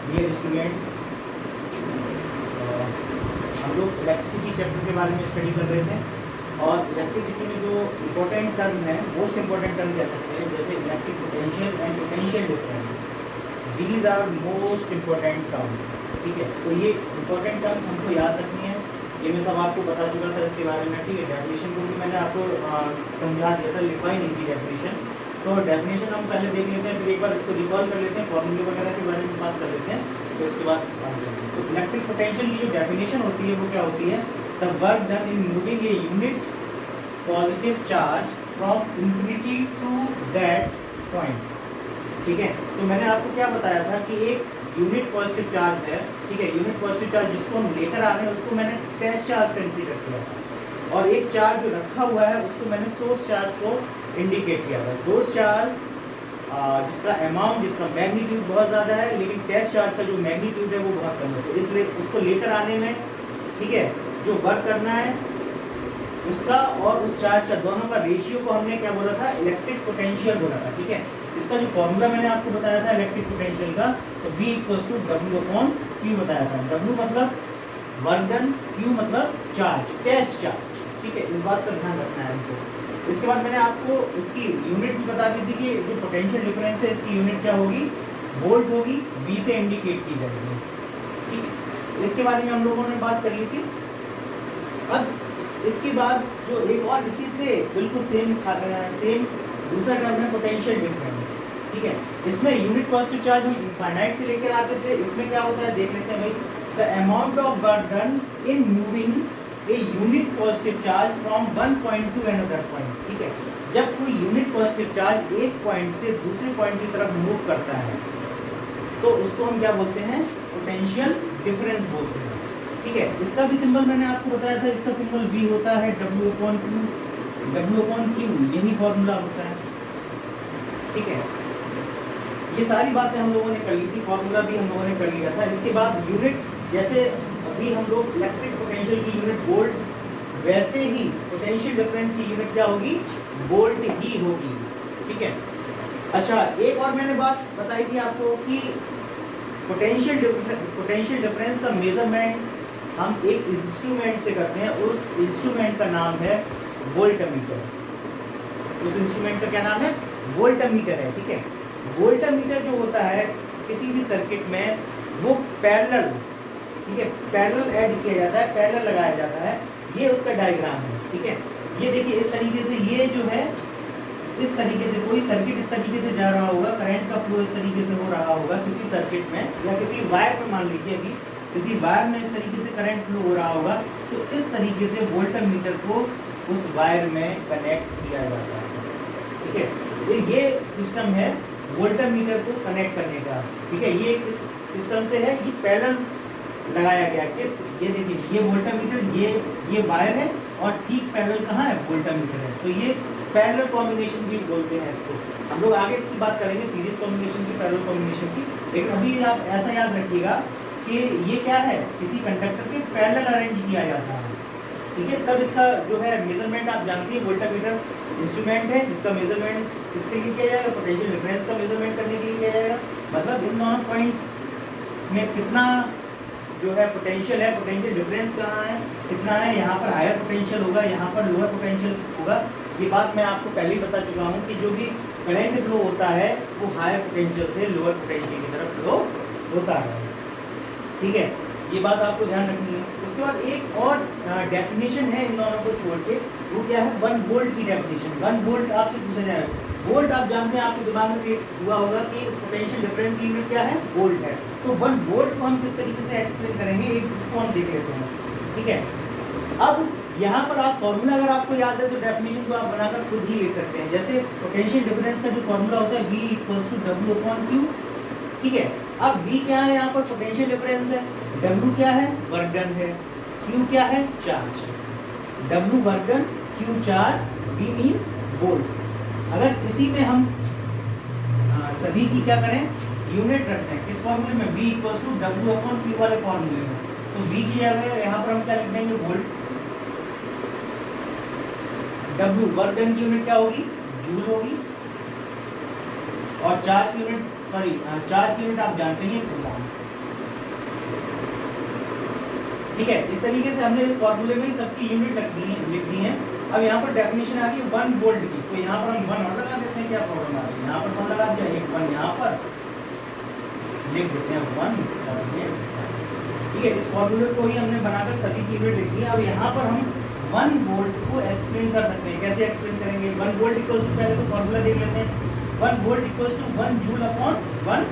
Dear students, हम लोग electricity chapter के बारे में स्टडी कर रहे थे और इलेक्ट्रिसिटी में जो इम्पोर्टेंट टर्म है, मोस्ट इम्पोर्टेंट टर्म कह सकते हैं, जैसे electric potential and potential difference, these are most important terms. ठीक है, तो ये इम्पोर्टेंट टर्म्स हमको याद रखनी है। ये मैं सब आपको बता चुका था इसके बारे में। ठीक है, डेफिनेशन को भी मैंने आपको समझा दिया था, लिखा ही नहीं थी डेफिनेशन। तो डेफिनेशन हम पहले देख लेते हैं, फिर एक बार इसको रिकॉल कर लेते हैं, फॉर्मूले वगैरह के बारे में बात कर लेते हैं, तो इसके बाद तो इलेक्ट्रिक पोटेंशियल की जो डेफिनेशन होती है वो क्या होती है? The work done in moving a unit positive charge from infinity to that point. ठीक है, तो मैंने आपको क्या बताया था कि एक यूनिट पॉजिटिव चार्ज है। ठीक है, यूनिट पॉजिटिव चार्ज जिसको हम लेकर आ रहे हैं उसको मैंने टेस्ट चार्ज कंसीडर किया था, और एक चार्ज जो रखा हुआ है उसको मैंने सोर्स चार्ज को इंडिकेट किया था। सोर्स चार्ज जिसका अमाउंट, जिसका मैग्नीट्यूड बहुत ज़्यादा है, लेकिन टेस्ट चार्ज का जो मैग्नीट्यूड है वो बहुत कम है, तो इसलिए उसको लेकर आने में, ठीक है, जो वर्क करना है उसका और उस चार्ज का दोनों का रेशियो को हमने क्या बोला था? इलेक्ट्रिक पोटेंशियल बोला था। ठीक है, इसका जो फॉर्मूला मैंने आपको बताया था इलेक्ट्रिक पोटेंशियल का, तो V = W/Q बताया था। W मतलब वर्क डन, Q मतलब चार्ज, टेस्ट चार्ज। ठीक है, इस बात का ध्यान रखना है हमको। इसके बाद मैंने आपको इसकी यूनिट भी बता दी थी कि जो पोटेंशियल डिफरेंस है इसकी यूनिट क्या होगी? वोल्ट होगी, V से इंडिकेट की जाएगी। ठीक है, इसके बारे में हम लोगों ने बात कर ली थी। अब इसके बाद जो एक और इसी से बिल्कुल सेम दूसरा टर्म है पोटेंशियल डिफरेंस। ठीक है, इसमें यूनिट पॉजिटिव चार्ज हम इनफाइनाइट से लेकर आते थे, इसमें क्या होता है देख लेते हैं भाई। The amount of work done in moving a unit positive charge from one point two another point. ठीक है, जब कोई यूनिट पॉजिटिव चार्ज एक पॉइंट से दूसरे पॉइंट की तरफ मूव करता है तो उसको हम क्या बोलते हैं? पोटेंशियल डिफरेंस बोलते हैं। ठीक है, इसका भी सिंबल मैंने आपको बताया था, इसका सिंबल V होता है W/Q, W/Q यही फॉर्मूला होता है। ठीक है, ये सारी बातें हम लोगों ने कर ली थी, फॉर्मूला भी हम लोगों ने कर लिया था। इसके बाद यूनिट, जैसे अभी हम लोग इलेक्ट्रिक पोटेंशियल की यूनिट वोल्ट, वैसे ही पोटेंशियल डिफरेंस की यूनिट क्या होगी? वोल्ट ही होगी। ठीक है, अच्छा एक और मैंने बात बताई थी आपको कि पोटेंशियल डिफरेंस का मेजरमेंट हम एक इंस्ट्रूमेंट से करते हैं, उस इंस्ट्रूमेंट का नाम है वोल्टमीटर। उस इंस्ट्रूमेंट का क्या नाम है? वोल्टमीटर है। ठीक है, वोल्टमीटर जो होता है किसी भी सर्किट में वो पैरेलल, ठीक है, पैरेलल ऐड किया जाता है, पैरेलल लगाया जाता है। ये उसका डायग्राम है। ठीक है, ये देखिए इस तरीके से, ये जो है इस तरीके से कोई सर्किट इस तरीके से जा रहा होगा, करंट का फ्लो इस तरीके से हो रहा होगा किसी सर्किट में, या किसी वायर में, मान लीजिए अभी किसी वायर में इस तरीके से करंट फ्लो हो रहा होगा, तो इस तरीके से वोल्टमीटर को उस वायर में कनेक्ट किया जाता है। ठीक है, तो ये सिस्टम है वोल्टमीटर को कनेक्ट करने का। ठीक है, ये इस सिस्टम से है, ये पैरेलल लगाया गया। किस, ये देखिए ये वोल्टमीटर, ये वायर है, और ठीक पैरेलल कहाँ है? वोल्टमीटर है। तो ये पैरेलल कॉम्बिनेशन भी बोलते हैं इसको। हम लोग आगे इसकी बात करेंगे, सीरीज कॉम्बिनेशन की, पैरेलल कॉम्बिनेशन की, लेकिन अभी आप ऐसा याद रखिएगा कि ये क्या है? किसी कंडक्टर के पैरेलल अरेंज किया जाता है। ठीक है, तब इसका जो है मेजरमेंट आप जानती है, वोल्टमीटर इंस्ट्रूमेंट है जिसका मेजरमेंट इसके लिए किया जाएगा, पोटेंशियल डिफरेंस का मेजरमेंट करने के लिए किया जाएगा। मतलब इन दोनों पॉइंट्स में कितना जो है पोटेंशियल है, पोटेंशियल डिफरेंस कहाँ है, कितना है, यहाँ पर हायर पोटेंशियल होगा, यहाँ पर लोअर पोटेंशियल होगा। ये बात मैं आपको पहले ही बता चुका हूँ कि जो भी करंट फ्लो होता है वो हायर पोटेंशियल से लोअर पोटेंशियल की तरफ फ्लो होता है। ठीक है, ये बात आपको ध्यान रखनी है। उसके बाद एक और डेफिनेशन है इन दोनों को छोड़ के, वो क्या है? 1 वोल्ट की डेफिनेशन। 1 वोल्ट आपसे पूछा जाएगा। वोल्ट आप जानते हैं, आपके दिमाग में क्रिएट हुआ होगा कि पोटेंशियल डिफरेंस की यूनिट क्या है? वोल्ट है। तो 1 वोल्ट को हम किस तरीके से एक्सप्लेन करेंगे, इसको हम देख लेते हैं। ठीक है, अब यहाँ पर आप फॉर्मूला अगर आपको याद है तो डेफिनेशन को आप बनाकर खुद ही ले सकते हैं। जैसे पोटेंशियल डिफरेंस का जो फॉर्मूला होता है V = W/Q। ठीक है, अब V क्या है? यहाँ पर पोटेंशियल डिफरेंस है, W क्या है? वर्क डन है, Q क्या है? Charge. W work done, Q charge, V means volt. अगर इसी में हम सभी की क्या करें? यूनिट रखते हैं किस फॉर्मूले में? V = W/Q वाले फॉर्मूले में। तो V की जगह यहाँ पर हम क्या लिख देंगे? वोल्ट। W वर्क डन की यूनिट क्या होगी? जूल होगी। और चार्ज की यूनिट आप जानते हैं कूलॉम। ठीक है, इस तरीके से हमने इस फॉर्मूले में ही सबकी यूनिट लिख दी है। अब यहाँ पर डेफिनेशन आ गई 1 वोल्ट की, तो यहाँ पर हम 1 और लगा देते हैं, क्या प्रॉब्लम आ रही है, यहाँ पर 1 लगा दिया, एक 1 यहाँ पर लिख देते हैं 1 और ये, ठीक है। इस फॉर्मूले को ही हमने बनाकर सभी की यूनिट लिख दी है। अब यहाँ पर हम 1 वोल्ट को एक्सप्लेन कर सकते हैं। कैसे एक्सप्लेन करेंगे? 1 वोल्ट इक्वल्स टू, पहले तो फॉर्मूला देख लेते हैं, 1 volt equals to 1 joule upon 1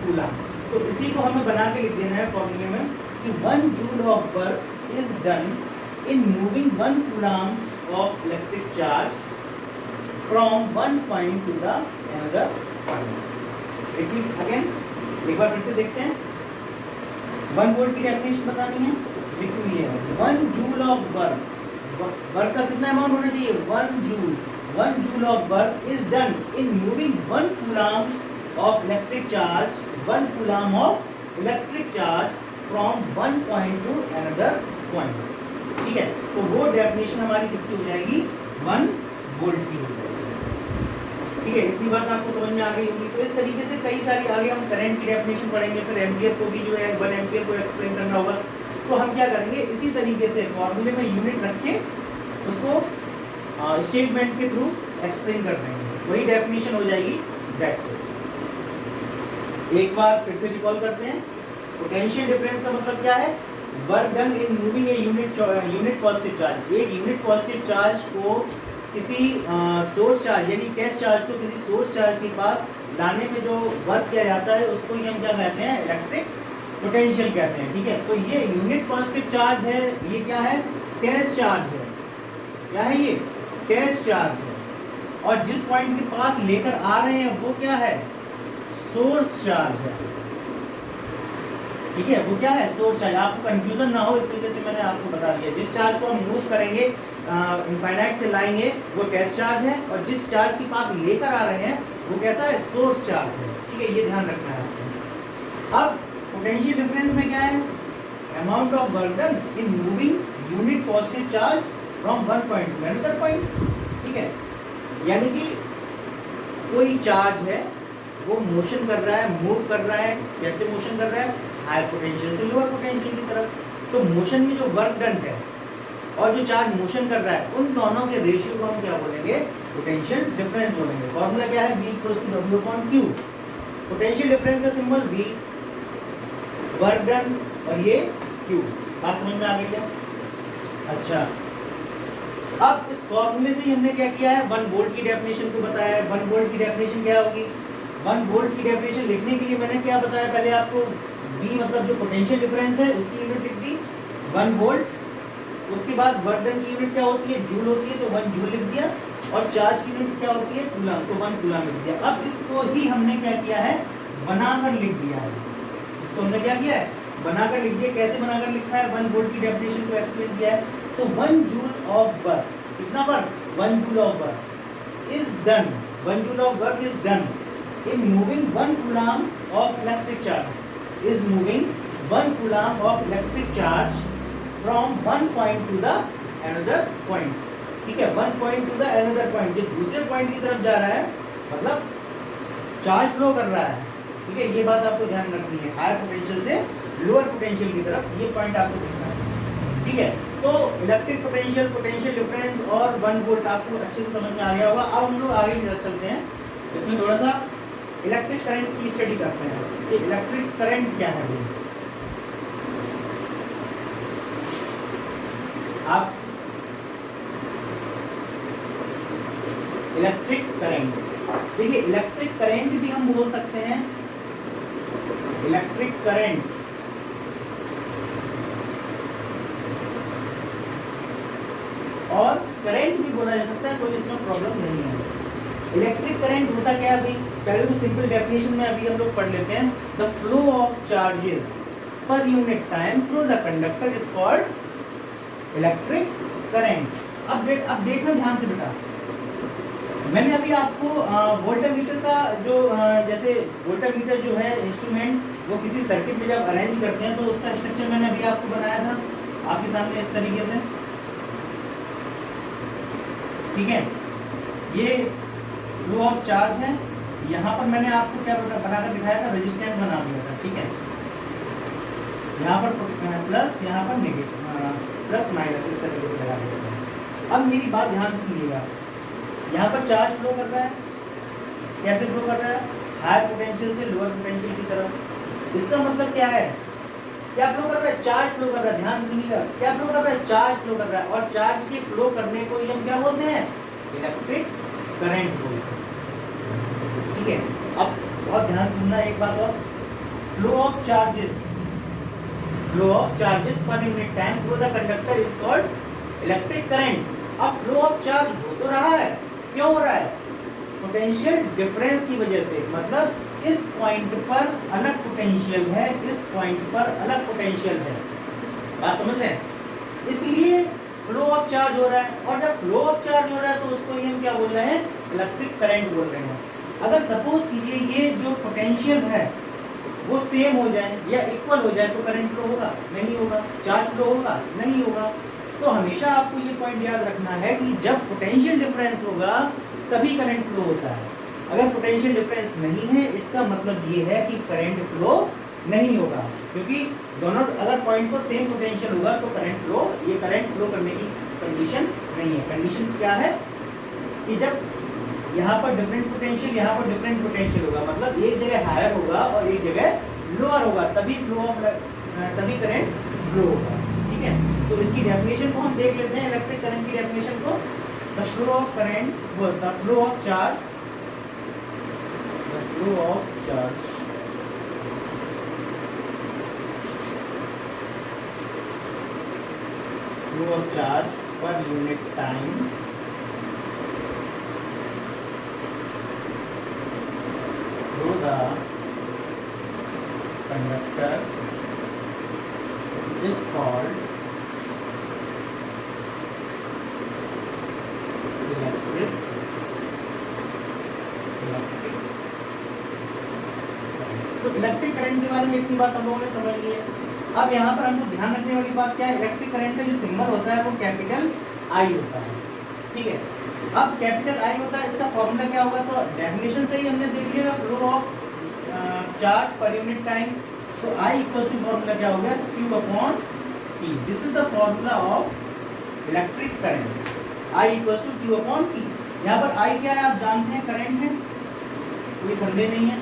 coulomb. तो इसी को हमें बना के लिख देना है फॉर्मूले में कि 1 joule of work is done in moving 1 coulomb of electric charge from one point two the another point. Repeat again, एक बार फिर से देखते हैं। 1 वोल्ट की डेफिनेशन बतानी है, लिखी हुई है 1 जूल ऑफ वर्क, वर्क का कितना अमाउंट होना चाहिए? 1 joule. 1 joule of work is done in moving 1 coulomb of electric charge, 1 coulomb of electric charge from one point two another point. ठीक है, तो वो डेफिनेशन हमारी किसकी हो जाएगी? 1 वोल्ट की हो जाएगी। ठीक है, इतनी बात आपको समझ में आ गई होगी। तो इस तरीके से कई सारी आगे हम करंट की डेफिनेशन पढ़ेंगे, फिर एम्पियर को भी जो है 1 एम्पियर को एक्सप्लेन करना होगा। तो हम क्या करेंगे, इसी तरीके से फॉर्मूले में यूनिट रख के उसको स्टेटमेंट के थ्रू एक्सप्लेन कर देंगे, वही डेफिनेशन हो जाएगी। That's it. एक बार फिर से रिकॉल करते हैं। पोटेंशियल डिफरेंस का मतलब क्या है? Work done in moving a unit positive charge. एक यूनिट पॉजिटिव चार्ज को किसी सोर्स चार्ज यानी टेस्ट चार्ज को किसी सोर्स चार्ज के पास लाने में जो वर्क किया जाता है उसको ही हम क्या कहते हैं? इलेक्ट्रिक पोटेंशियल कहते हैं। ठीक है, तो ये यूनिट पॉजिटिव चार्ज है, ये क्या है? टेस्ट चार्ज है। क्या है ये? टेस्ट चार्ज है। और जिस पॉइंट के पास लेकर आ रहे हैं वो क्या है? सोर्स चार्ज है। ठीक है, वो क्या है? Source charge. आपको कंफ्यूजन ना हो इस वजह से मैंने आपको बता दिया। जिस चार्ज को हम मूव करेंगे इनफाइनाइट से लाएंगे वो टेस्ट चार्ज है, और जिस चार्ज के पास लेकर आ रहे हैं वो कैसा है? सोर्स चार्ज है। ठीक है, ये ध्यान रखना है आपको। अब पोटेंशियल डिफरेंस में क्या है? Amount of work done in moving unit positive charge from one point two another point. ठीक है, यानी कि कोई चार्ज है वो मोशन कर रहा है, मूव कर रहा है। कैसे मोशन कर रहा है? हायर पोटेंशियल से लोअर पोटेंशियल की तरफ। तो मोशन में जो वर्क डन है और जो चार्ज मोशन कर रहा है, उन दोनों के रेशियो को हम क्या बोलेंगे? पोटेंशियल डिफरेंस बोलेंगे। फॉर्मूला क्या है? V equals to W upon Q। Potential difference का सिंबल V, वर्क डन और ये Q। बात समझ में आ गई है? अच्छा, अब इस फॉर्मूले से ही हमने क्या किया है? 1 वोल्ट की डेफिनेशन को बताया है। 1 वोल्ट की डेफिनेशन क्या होगी? 1 वोल्ट की डेफिनेशन लिखने के लिए मैंने क्या बताया पहले आपको? V मतलब जो पोटेंशियल डिफरेंस है उसकी यूनिट लिख दी 1 वोल्ट। उसके बाद वर्क डन की यूनिट क्या होती है? जूल होती है, तो 1 जूल लिख दिया। और चार्ज की यूनिट क्या होती है? कूलम, तो 1 कूलम लिख दिया। अब इसको ही हमने क्या किया है? बनाकर लिख दिया है। इसको हमने क्या किया है? बनाकर लिख दिया। कैसे बनाकर लिखा है? 1 वोल्ट की डेफिनेशन को एक्सप्लेन किया है। तो 1 जूल ऑफ वर्क, कितना work? 1 joule of work is done, 1 joule of work is done in moving 1 coulomb of electric charge, is moving 1 coulomb of electric charge from one point to the another point। ठीक है, 1 point to the another point, जो दूसरे point की तरफ जा रहा है मतलब चार्ज फ्लो कर रहा है। ठीक है, ये बात आपको ध्यान रखनी है। हायर पोटेंशियल से लोअर पोटेंशियल की तरफ, ये पॉइंट आपको देखना है। ठीक है, तो इलेक्ट्रिक पोटेंशियल, पोटेंशियल डिफरेंस और 1 वोल्ट आपको अच्छे से समझ में आ गया होगा। अब हम लोग आगे चलते हैं, इसमें थोड़ा सा इलेक्ट्रिक करंट की स्टडी करते हैं कि इलेक्ट्रिक करंट क्या है। आप इलेक्ट्रिक करंट, देखिए इलेक्ट्रिक करंट भी हम बोल सकते हैं, इलेक्ट्रिक करंट और करंट भी बोला जा सकता है, कोई इसमें प्रॉब्लम नहीं है। इलेक्ट्रिक करंट होता क्या है? अभी पहले तो सिंपल डेफिनेशन में अभी हम लोग पढ़ लेते हैं। द फ्लो ऑफ चार्जेस पर unit time through the conductor is called electric current. अब देखना ध्यान से बेटा, मैंने अभी आपको वोल्टामीटर का जो जैसे वोल्टामीटर जो है इंस्ट्रूमेंट, वो किसी सर्किट में जब अरेंज करते हैं तो उसका स्ट्रक्चर मैंने अभी आपको बनाया था आपके सामने इस तरीके से। ठीक है, ये फ्लो ऑफ चार्ज है। यहाँ पर मैंने आपको क्या बनाकर दिखाया था? रेजिस्टेंस बना दिया था। ठीक है, यहाँ पर प्लस, यहाँ पर नेगेटिव, प्लस माइनस, इस तरीके से लगा देते हैं। अब मेरी बात ध्यान से सुनिएगा, यहाँ पर चार्ज फ्लो कर रहा है, कैसे फ्लो कर रहा है? हायर पोटेंशियल से लोअर पोटेंशियल की तरफ। इसका मतलब क्या है? क्या फ्लो कर रहा है? चार्ज फ्लो कर रहा है। ध्यान से सुनिएगा, क्या फ्लो कर रहा है? चार्ज फ्लो कर रहा है। और चार्ज के फ्लो करने को ही हम क्या बोलते हैं? इलेक्ट्रिक करंट बोलते हैं। ठीक है, अब बहुत ध्यान सुनना एक बात और, flow of charges, flow of charges पर unit time through the conductor is called electric current. अब फ्लो ऑफ चार्ज हो तो रहा है, क्यों हो रहा है? पोटेंशियल डिफरेंस की वजह से। मतलब इस पॉइंट पर अलग पोटेंशियल है, इस पॉइंट पर अलग पोटेंशियल है। बात समझ रहे हैं? इसलिए फ्लो ऑफ चार्ज हो रहा है, और जब फ्लो ऑफ चार्ज हो रहा है तो उसको ही हम क्या बोल रहे हैं? इलेक्ट्रिक करंट बोल रहे हैं। अगर सपोज कीजिए ये जो पोटेंशियल है वो सेम हो जाए या इक्वल हो जाए तो करंट फ्लो होगा? नहीं होगा। चार्ज फ्लो होगा? नहीं होगा। तो हमेशा आपको ये पॉइंट याद रखना है कि जब पोटेंशियल डिफरेंस होगा तभी करंट फ्लो होता है। अगर पोटेंशियल डिफरेंस नहीं है, इसका मतलब ये है कि करंट फ्लो नहीं होगा, क्योंकि दोनों अलग पॉइंट पर सेम पोटेंशियल होगा तो करंट फ्लो, ये करंट फ्लो करने की कंडीशन नहीं है। कंडीशन क्या है कि जब यहाँ पर डिफरेंट पोटेंशियल, यहाँ पर डिफरेंट पोटेंशियल होगा, मतलब एक जगह हायर होगा और एक जगह लोअर होगा, तभी फ्लो ऑफ, तभी करंट फ्लो होगा। ठीक है, तो इसकी डेफिनेशन को हम देख लेते हैं, इलेक्ट्रिक करंट की डेफिनेशन को। The flow of current, the flow of charge, the flow of charge flow of charge per unit time through the conductor is called electric तो इलेक्ट्रिक करंट के बारे में इतनी बात हम लोगों ने समझ ली है। अब यहाँ पर हमको ध्यान रखने वाली बात क्या है? इलेक्ट्रिक करंट का जो सिंबल होता है वो कैपिटल आई होता है। ठीक है, अब कैपिटल आई होता है, इसका फॉर्मूला क्या होगा? तो डेफिनेशन से ही हमने देख लिया, flow of charge per unit time. तो आई इक्वल्स टू फॉर्मूला क्या हो गया? Q upon P। This is the formula of electric current, I equals to Q upon P। यहाँ पर आई क्या है आप जानते हैं? करंट है, कोई संदेह नहीं है।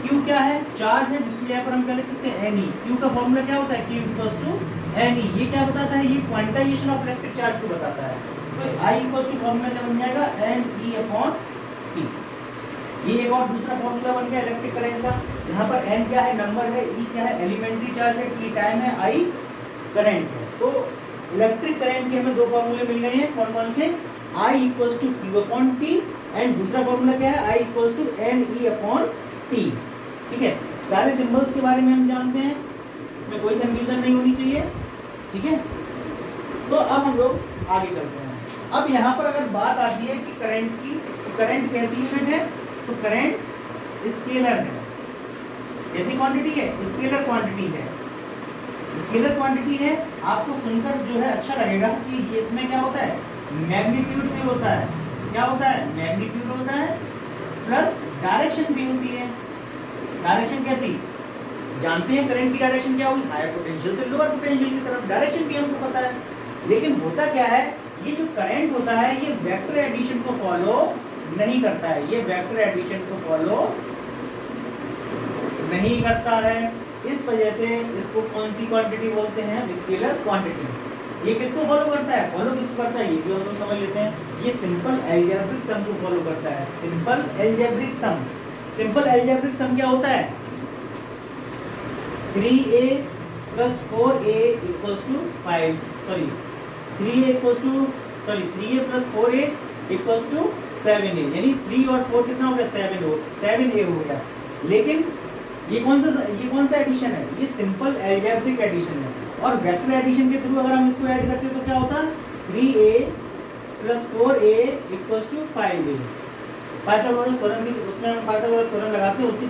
Q क्या है? चार्ज है, जिसके यहाँ पर हम क्या लिख सकते हैं? Ne। Q का फॉर्मूला क्या होता है? Q equals to Ne। ये क्या बताता है? ये क्वांटाइजेशन ऑफ इलेक्ट्रिक चार्ज को बताता है। तो आई इक्वल्स टू फॉर्मूला क्या बन जाएगा? Ne upon P। ये एक और दूसरा फॉर्मूला बन गया इलेक्ट्रिक करंट का। यहाँ पर n क्या है? नंबर है, E क्या है? एलिमेंट्री चार्ज है, T टाइम है, I करंट है। तो इलेक्ट्रिक करंट के हमें दो फॉर्मूले मिल गए हैं, कौन कौन से? I equals to Q upon T, and दूसरा फॉर्मूला क्या है? I equals to Ne upon T। ठीक है, सारे सिंबल्स के बारे में हम जानते हैं, इसमें कोई कंफ्यूजन नहीं होनी चाहिए। ठीक है, तो अब हम लोग आगे चलते हैं। अब यहाँ पर अगर बात आती है कि करंट की, तो करंट कैसी यूनिट है? तो करंट स्केलर है। कैसी क्वांटिटी है? स्केलर क्वांटिटी है। स्केलर क्वांटिटी है, आपको सुनकर जो है अच्छा लगेगा कि इसमें क्या होता है? मैग्नीट्यूड भी होता है। क्या होता है? मैग्नीट्यूड होता है, प्लस डायरेक्शन भी होती है। डायरेक्शन कैसी? जानते हैं करंट की डायरेक्शन क्या होगी? हायर पोटेंशियल से लोअर पोटेंशियल की तरफ। डायरेक्शन भी हमको पता है, लेकिन होता क्या है? ये जो करंट होता है ये वेक्टर एडिशन को फॉलो नहीं करता है। ये वेक्टर एडिशन को फॉलो नहीं करता है, इस वजह से इसको कौन सी क्वांटिटी बोलते हैं? Scalar quantity. ये किसको फॉलो करता है? फॉलो किसको करता है ये भी हम लोग समझ लेते हैं। ये सिंपल एल्जेब्रिक सम को फॉलो करता है। Simple algebraic sum. Simple algebraic sum क्या होता है? 3a plus 4a equals to 5, sorry 3a plus 4a equals to 7a, यानी 3 और 4 कितना हो गया? 7a हो गया। लेकिन ये कौन सा एडिशन है? ये सिंपल एल्जेब्रिक एडिशन है। और वेक्टर एडिशन के थ्रू अगर हम इसको ऐड करते तो क्या होता? 3a plus 4a equals to 5a। Pythagoras theorem की, उसमें हम पाइथागोरस थ्योरम लगाते हैं, उसी